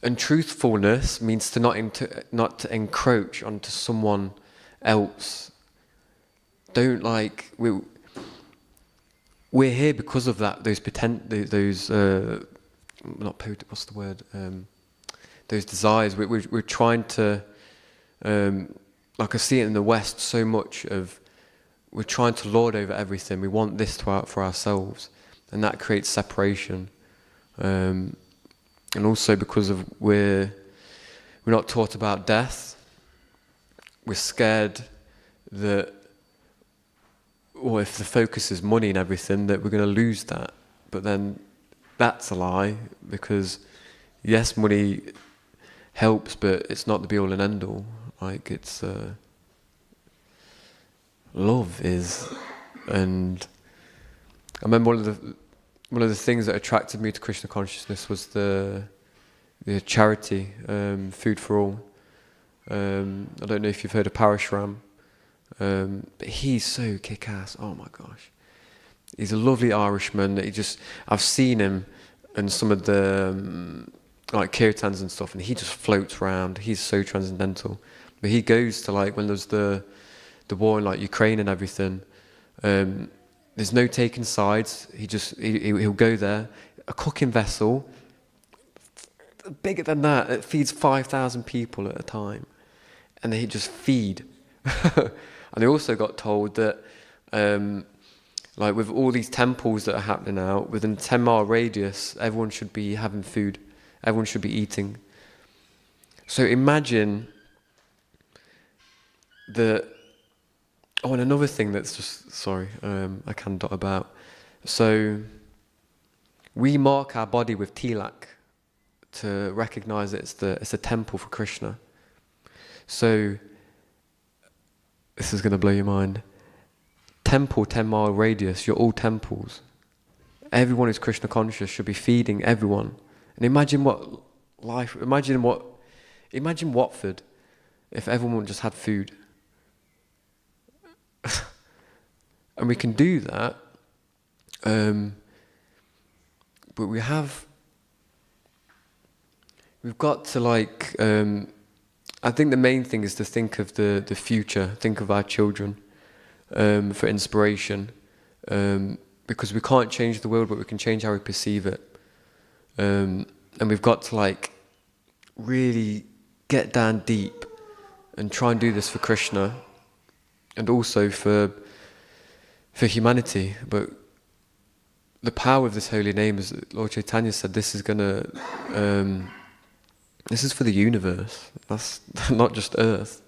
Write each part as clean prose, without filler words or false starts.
And truthfulness means to not to encroach onto someone else. Don't we're here because of that. Those those desires. We're trying to, like I see it in the West so much of, we're trying to lord over everything. We want this for ourselves, and that creates separation. And also because of we're not taught about death. We're scared that, or if the focus is money and everything, that we're going to lose that. But then that's a lie, because yes, money helps, but it's not the be all and end all. Like it's love is. And I remember one of the things that attracted me to Krishna consciousness was the charity, Food for All. I don't know if you've heard of Parashuram, but he's so kick-ass. Oh my gosh, he's a lovely Irishman. I've seen him in some of the like kirtans and stuff, and he just floats around. He's so transcendental. But he goes to, like, when there's the war in like Ukraine and everything. There's no taking sides. He'll go there. A cooking vessel, bigger than that, it feeds 5,000 people at a time, and they just feed. And they also got told that, like with all these temples that are happening now, within a 10-mile radius, everyone should be having food. Everyone should be eating. So imagine that. Oh, and another thing that's just, sorry, I can dot about. So we mark our body with tilak to recognize that it's a temple for Krishna. So this is going to blow your mind. Temple, 10-mile radius, you're all temples. Everyone who's Krishna conscious should be feeding everyone. And imagine Watford if everyone just had food. And we can do that, but we've got to, like, I think the main thing is to think of the future, think of our children, for inspiration, because we can't change the world, but we can change how we perceive it. And we've got to, like, really get down deep and try and do this for Krishna, and also for humanity. But the power of this holy name, as Lord Chaitanya said, this is for the universe. That's not just Earth.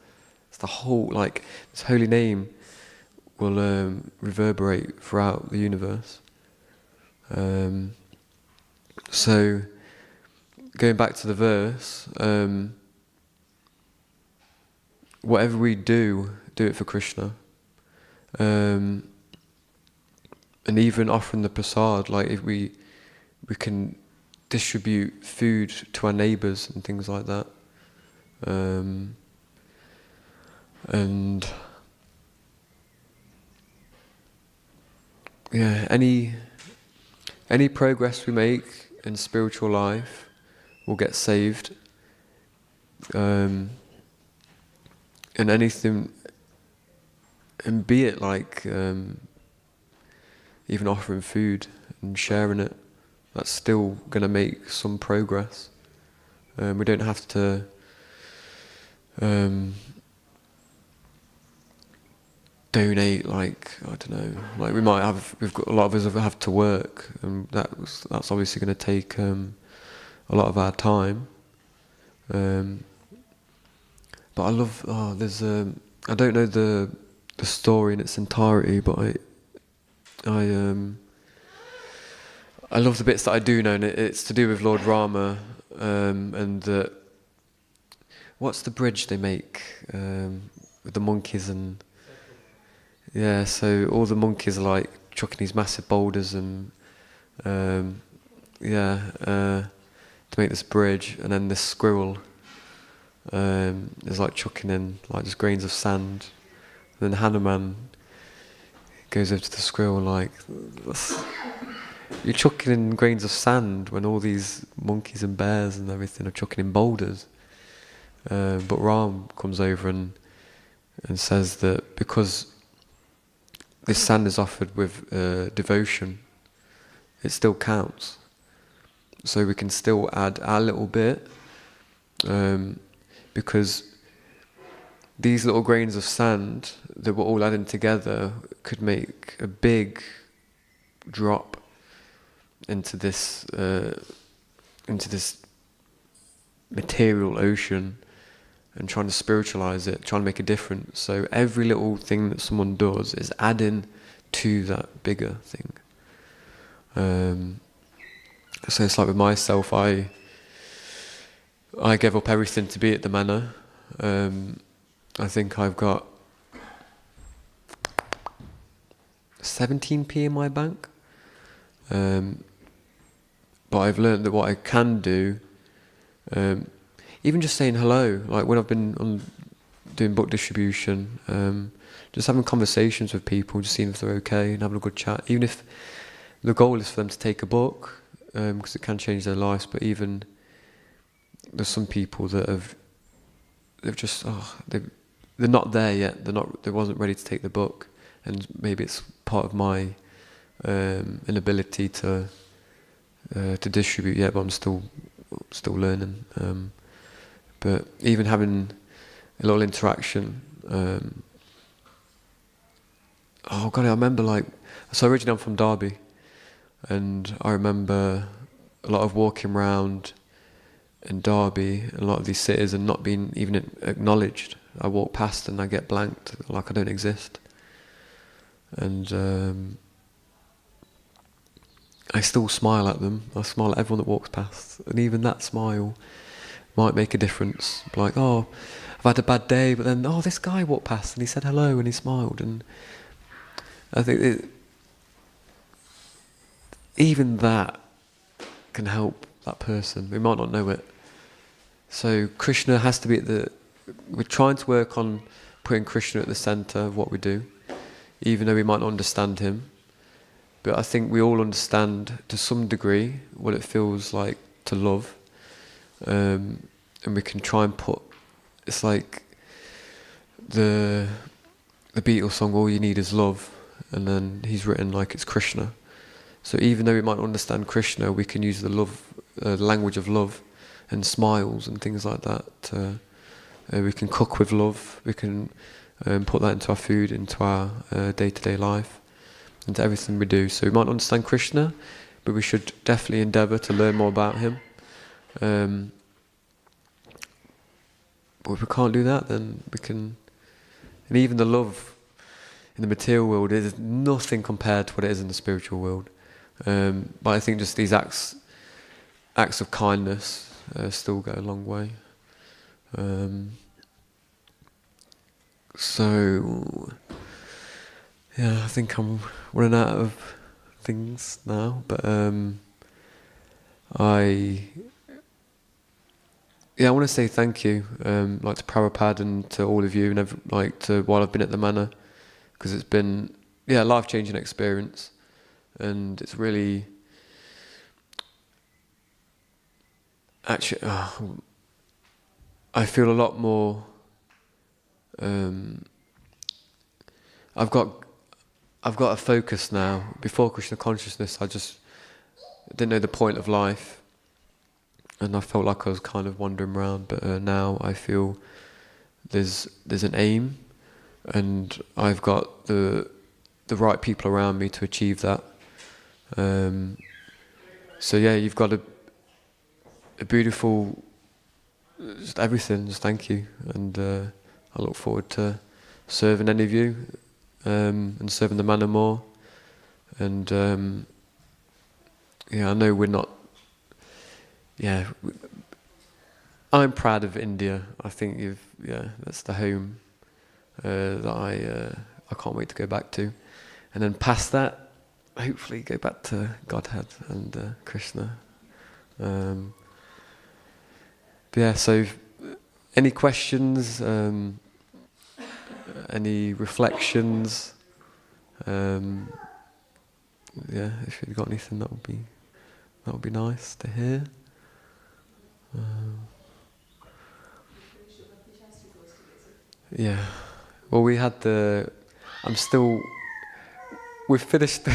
It's the whole, like, this holy name will reverberate throughout the universe. So, going back to the verse, whatever we do it for Krishna. And even offering the prasad, like if we can distribute food to our neighbours and things like that. And yeah, any progress we make in spiritual life will get saved. And anything, and be it like even offering food and sharing it, that's still going to make some progress. We don't have to donate, like, I don't know, like we've got a lot of us have to work, and that's obviously going to take a lot of our time. But I love, there's I don't know the story in its entirety, but I love the bits that I do know, and it's to do with Lord Rama, and what's the bridge they make with the monkeys and so all the monkeys are like chucking these massive boulders and to make this bridge, and then this squirrel is like chucking in like just grains of sand, and then Hanuman goes over to the squirrel like, you're chucking in grains of sand when all these monkeys and bears and everything are chucking in boulders. But Ram comes over and says that because this sand is offered with devotion, it still counts. So we can still add our little bit, because these little grains of sand that we're all adding together could make a big drop into this material ocean, and trying to spiritualize it, trying to make a difference. So every little thing that someone does is adding to that bigger thing. So it's like with myself, I gave up everything to be at the manor. I think I've got 17p in my bank. But I've learned that what I can do, even just saying hello, like when I've been doing book distribution, just having conversations with people, just seeing if they're okay and having a good chat, even if the goal is for them to take a book, because it can change their lives. But even there's some people that they're not there yet. They wasn't ready to take the book, and maybe it's part of my inability to distribute yet. But I'm still learning. But even having a little interaction. Oh God, I remember so originally I'm from Derby, and I remember a lot of walking around in Derby, a lot of these cities, and not being even acknowledged. I walk past and I get blanked, like I don't exist. And I still smile at them. I smile at everyone that walks past, and even that smile might make a difference. Like, oh, I've had a bad day, but then, this guy walked past and he said hello and he smiled. And I think even that can help that person. We might not know it. So Krishna has to be we're trying to work on putting Krishna at the centre of what we do, even though we might not understand him. But I think we all understand to some degree what it feels like to love. And we can try and it's like the Beatles song, All You Need Is Love, and then he's written like it's Krishna. So even though we might not understand Krishna, we can use the language of love and smiles and things like that. We can cook with love, we can put that into our food, into our day-to-day life, into everything we do. So we might not understand Krishna, but we should definitely endeavour to learn more about him. But if we can't do that, then we can... And even the love in the material world is nothing compared to what it is in the spiritual world. But I think just these acts of kindness still go a long way. So, yeah, I think I'm running out of things now, but I want to say thank you, like to Prabhupada and to all of you, and while I've been at the manor, because it's been a life-changing experience, and it's really actually I feel a lot more. I've got a focus now. Before Krishna consciousness, I just didn't know the point of life, and I felt like I was kind of wandering around. But now I feel there's an aim, and I've got the right people around me to achieve that. So yeah, you've got a beautiful, just everything. Just thank you, and I look forward to serving any of you, and serving the manor more. And I know we're not. I'm proud of India. I think that's the home that I can't wait to go back to, and then past that, hopefully go back to Godhead and Krishna. So any questions, any reflections, yeah, if you've got anything, that would be nice to hear. Yeah. Well, we had the. I'm still. We've finished.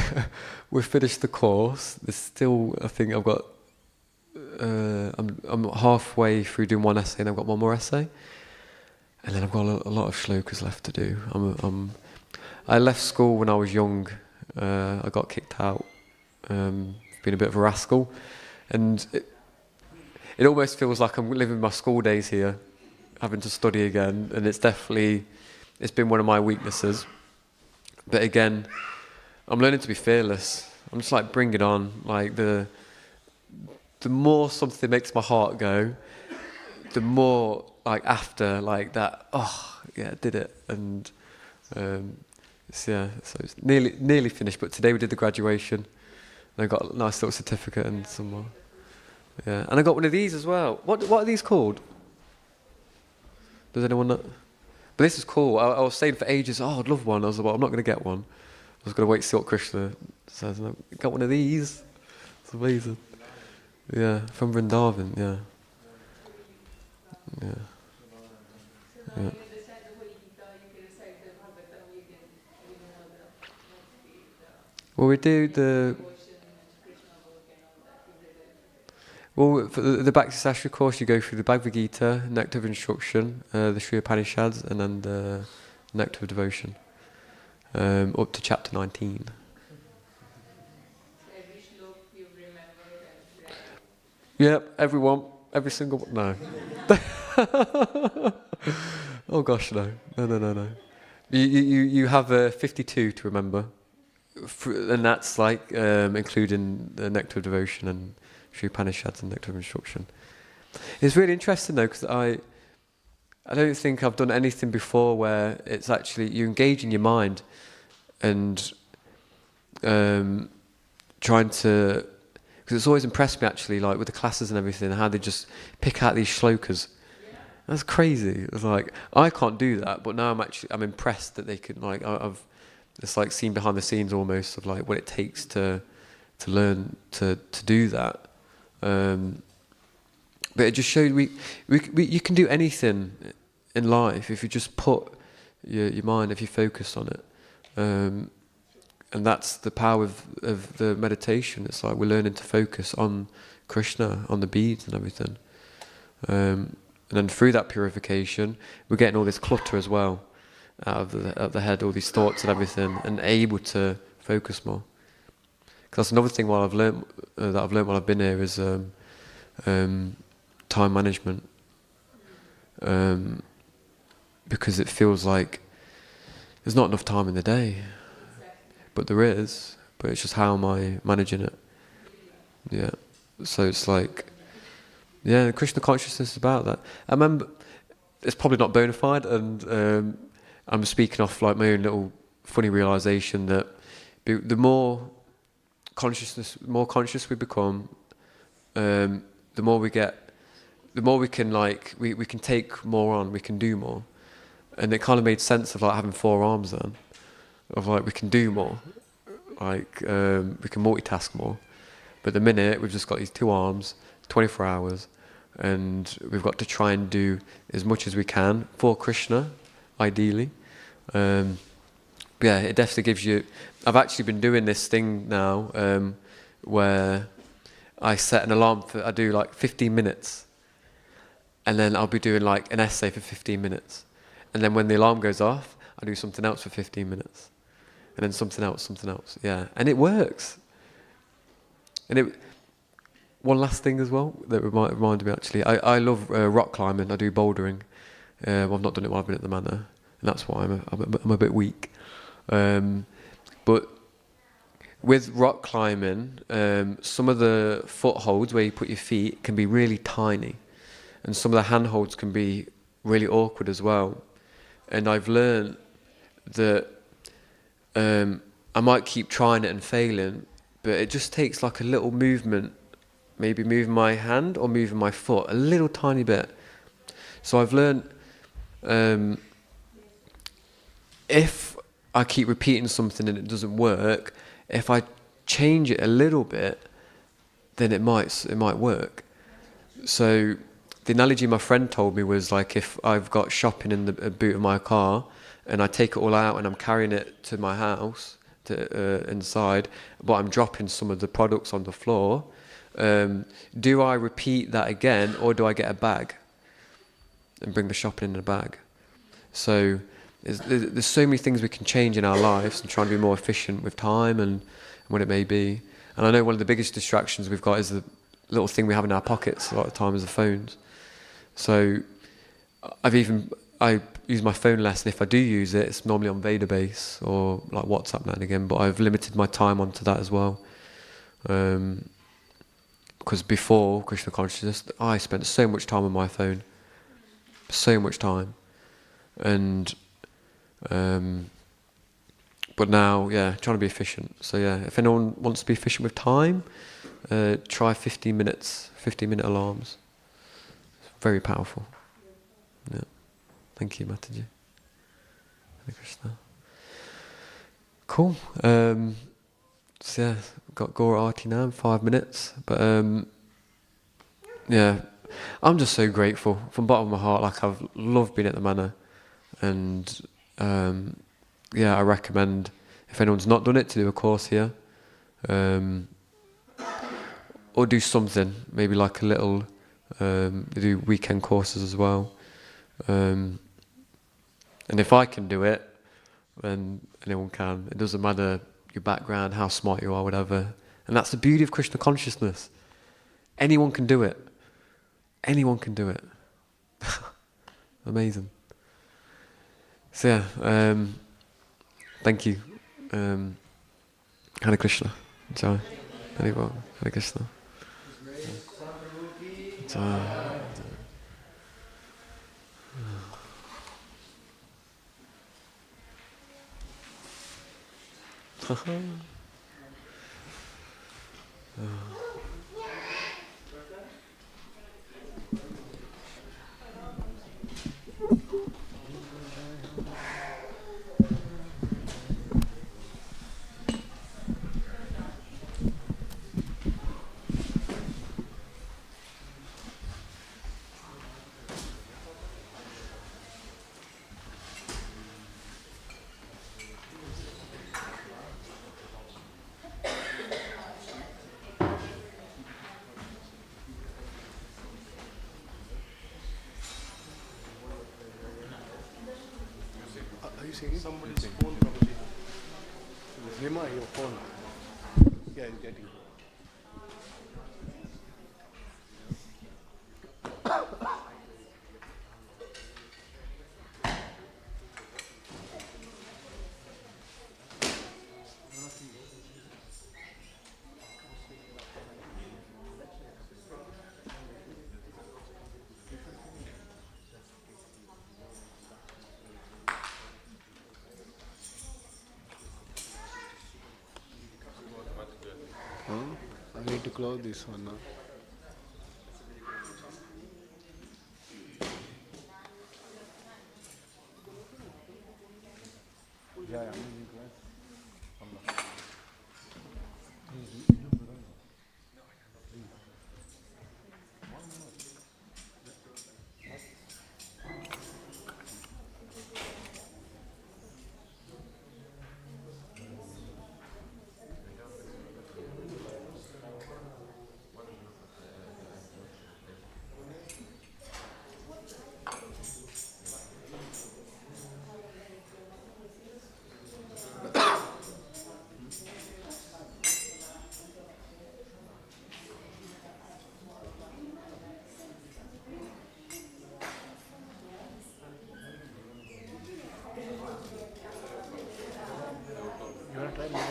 We've finished the course. There's still. I think I've got. I'm halfway through doing one essay, and I've got one more essay, and then I've got a lot of shlokas left to do. I left school when I was young. I got kicked out. Been a bit of a rascal, and it almost feels like I'm living my school days here, having to study again, and it's been one of my weaknesses. But again, I'm learning to be fearless. I'm just like, bring it on. Like the more something makes my heart go, the more like after like that, oh yeah, I did it. And so it's nearly finished. But today we did the graduation, and I got a nice little certificate and some more. Yeah, and I got one of these as well. What are these called? Does anyone know? But this is cool. I was saying for ages, oh, I'd love one. I was like, well, I'm not going to get one. I was going to wait to see what Krishna says. And I got one of these. It's amazing. Yeah, from Vrindavan, yeah. Yeah. Yeah. Well, we do the... Well, for the Bhakti Sastra course, you go through the Bhagavad Gita, Nectar of Instruction, the Sri Upanishads, and then the Nectar of Devotion, up to chapter 19. Yep, everyone, every single one. No. Oh gosh, no. No. You have 52 to remember, and that's like including the Nectar of Devotion and Sri Upanishads and Nectar of Instruction. It's really interesting though, because I don't think I've done anything before where it's actually you engage in your mind and trying to, because it's always impressed me actually, like with the classes and everything, how they just pick out these shlokas. That's crazy. It's like I can't do that, but now I'm impressed that they can. Like I've it's like seen behind the scenes almost of like what it takes to learn to do that. But it just showed you can do anything in life if you just put your mind, if you focus on it, and that's the power of the meditation. It's like we're learning to focus on Krishna, on the beads and everything, and then through that purification, we're getting all this clutter as well out of the head, all these thoughts and everything, and able to focus more. Because that's another thing while I've learned while I've been here is time management. Because it feels like there's not enough time in the day, but there is. But it's just how am I managing it? Yeah. So it's like, yeah, Krishna consciousness is about that. I remember it's probably not bona fide, and I'm speaking off like my own little funny realization that the more conscious we become, the more we get, the more we can like we can take more on, we can do more, and it kind of made sense of like having 4 arms then, of like we can do more, like we can multitask more, but the minute we've just got these 2 arms, 24 hours, and we've got to try and do as much as we can for Krishna, ideally. Yeah, it definitely gives you. I've actually been doing this thing now where I set an alarm I do like 15 minutes, and then I'll be doing like an essay for 15 minutes, and then when the alarm goes off, I do something else for 15 minutes, and then something else, yeah, and it works. And one last thing as well that reminded me actually, I love rock climbing. I do bouldering. I've not done it while I've been at the manor, and that's why I'm a bit weak. But with rock climbing, some of the footholds where you put your feet can be really tiny, and some of the handholds can be really awkward as well. And I've learned that I might keep trying it and failing, but it just takes like a little movement, maybe moving my hand or moving my foot a little tiny bit. So I've learned if I keep repeating something and it doesn't work, if I change it a little bit, then it might work. So the analogy my friend told me was like, if I've got shopping in the boot of my car and I take it all out and I'm carrying it to my house inside, but I'm dropping some of the products on the floor, do I repeat that again, or do I get a bag and bring the shopping in a bag? So there's so many things we can change in our lives and try and be more efficient with time and what it may be. And I know one of the biggest distractions we've got is the little thing we have in our pockets a lot of the time is the phones. So I use my phone less, and if I do use it, it's normally on Database or like WhatsApp now and again, but I've limited my time onto that as well. Because before Krishna consciousness, I spent so much time on my phone. So much time. And but now, trying to be efficient. So if anyone wants to be efficient with time, try 15 minute alarms. It's very powerful. Yeah. Thank you, Mataji. Hare Krishna. Cool. So we've got Gora Arti now in 5 minutes. But I'm just so grateful from the bottom of my heart. Like, I've loved being at the Manor. And I recommend, if anyone's not done it, to do a course here. Or do something, maybe like a little, they do weekend courses as well. And if I can do it, then anyone can. It doesn't matter your background, how smart you are, whatever. And that's the beauty of Krishna consciousness. Anyone can do it. Anyone can do it. Amazing. So thank you. Hare Krishna. Jai. Hare Krishna. Jai. Are you saying somebody's phone probably? Nima, your phone. Yeah, it's getting. I need to close this one now. Yeah, I'm using class. You want to try banana?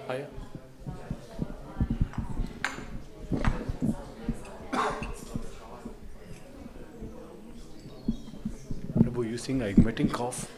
Higher. Prabhu, you think I'm getting cough?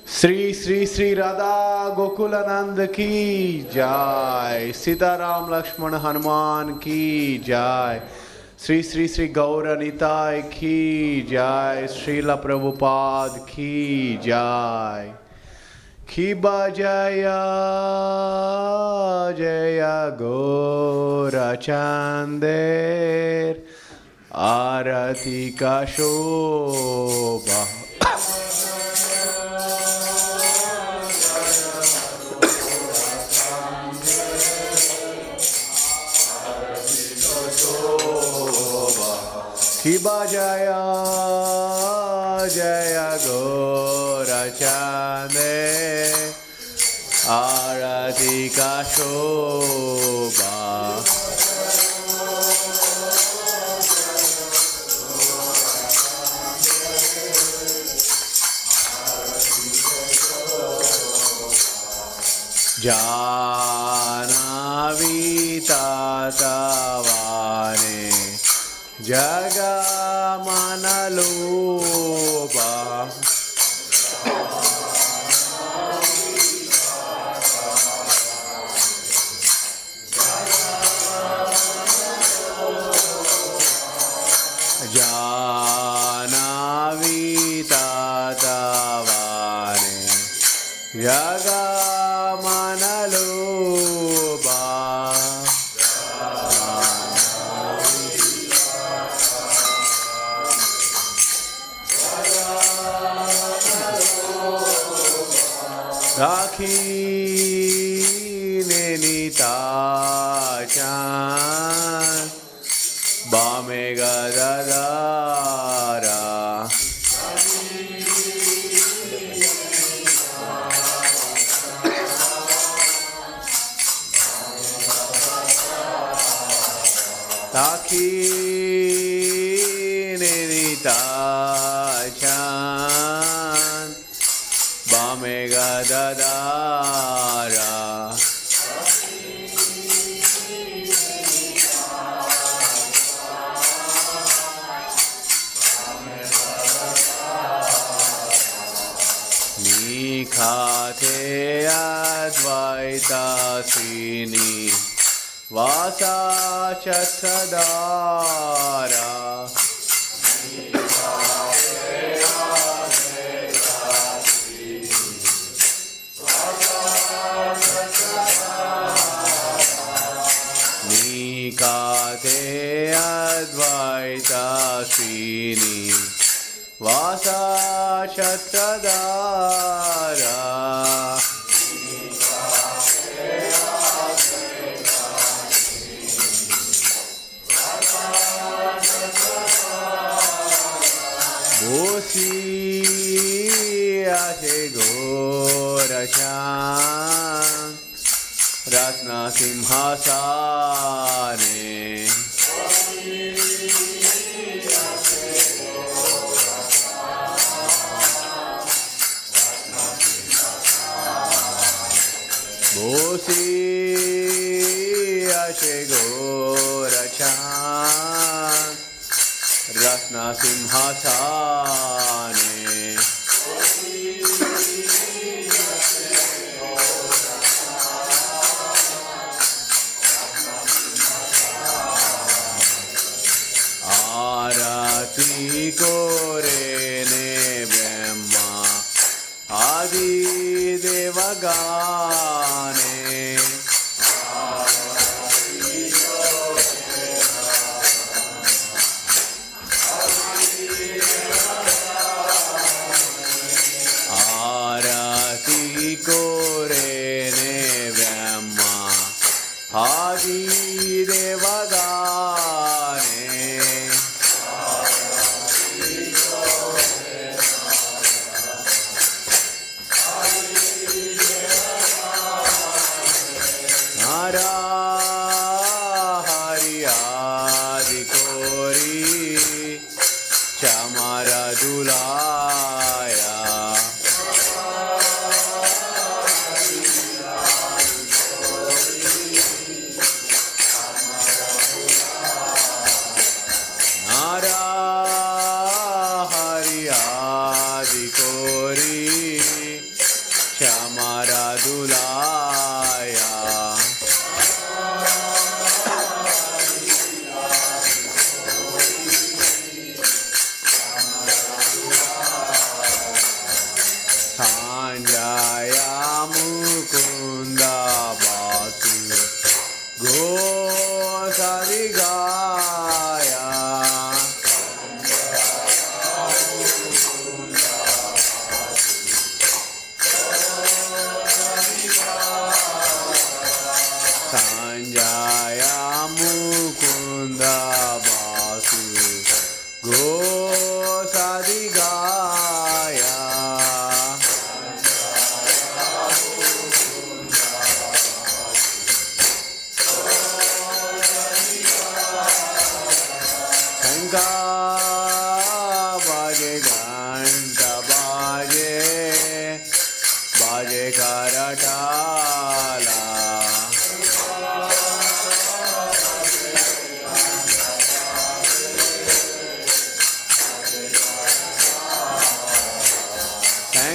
Shri Shri Shri Radha Gokulanand की जय, सीताराम लक्ष्मण हनुमान की जय, श्री श्री श्री गौर निताय की जय, श्रील प्रभुपाद की जय। खिबा जय जय गौर चंदेर, आरती का शोभा। खिबा जय जय गौर चंदेर, आरती का शोभा। जानावी तातवाने जगा मनलोबा, जानावी तातवाने जगा मनलोबा। राखी ने नीताचान बामे गदारा, राखी ने नीताचान बामे गदारा, निखाते अद्वैता श्रीनी वासा चत्रधारा, निखाते अद्वैता श्रीनी वासा चत्रधारा, बोसी आशे गोरशान रत्न सिंहासने, बोसी आशे गोरशान रत्न सिंहासने, आरती कोरेने ब्रह्मा आदि देवगाने, आरती कोरेने ब्रह्मा आदि देवगाने, हरा हरियादि कोरी चमरा दुलाया, हरा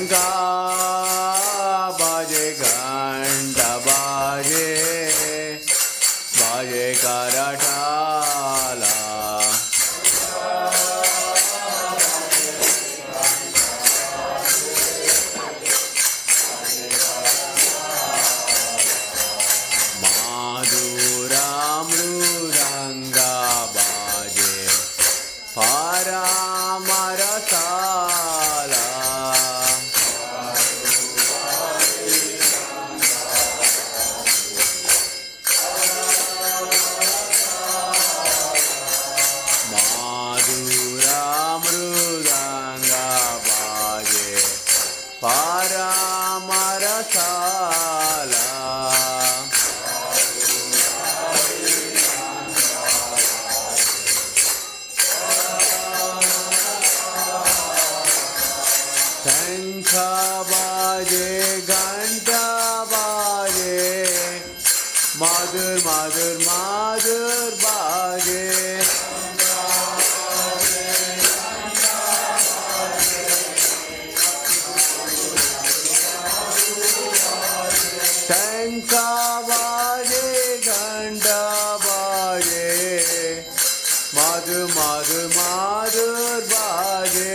शंका बाजे घंटा बाजे बाजे कराटाला माधुरा मृदंगा बाजे पारामरसाला माधुरा मृदंगा बाजे पारामरसाला शंख बाजे घंटा बाजे माधुर माधुर माधुर बाजे शंख बाजे घंटा बाजे माधुर माधुर माधुर बाजे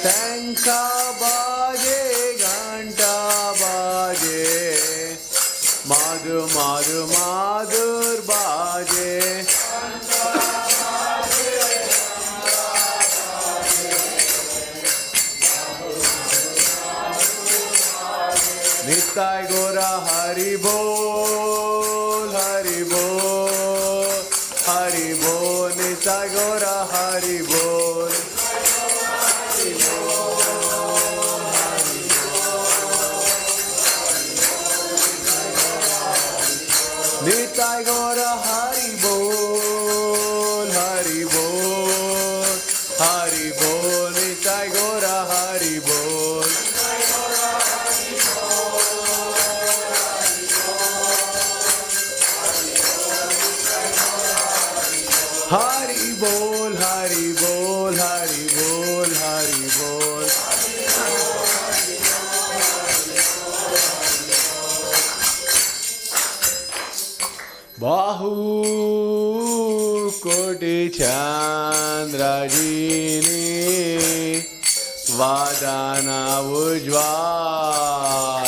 शंख बाजे घंटा बाजे माधुर माधुर माधुर बाजे निताय गोरा हरि बोल हरि बोल हरि बोल निताय गोरा हरि बोल निताय गोरा हरि बोल हरि बोल हरि बोल निताय गोरा हरि बोल हरि बोल हरि बोल हरि बोल हरि बोल बाहु कोटि चंद्रजीनी वादना उज्ज्वल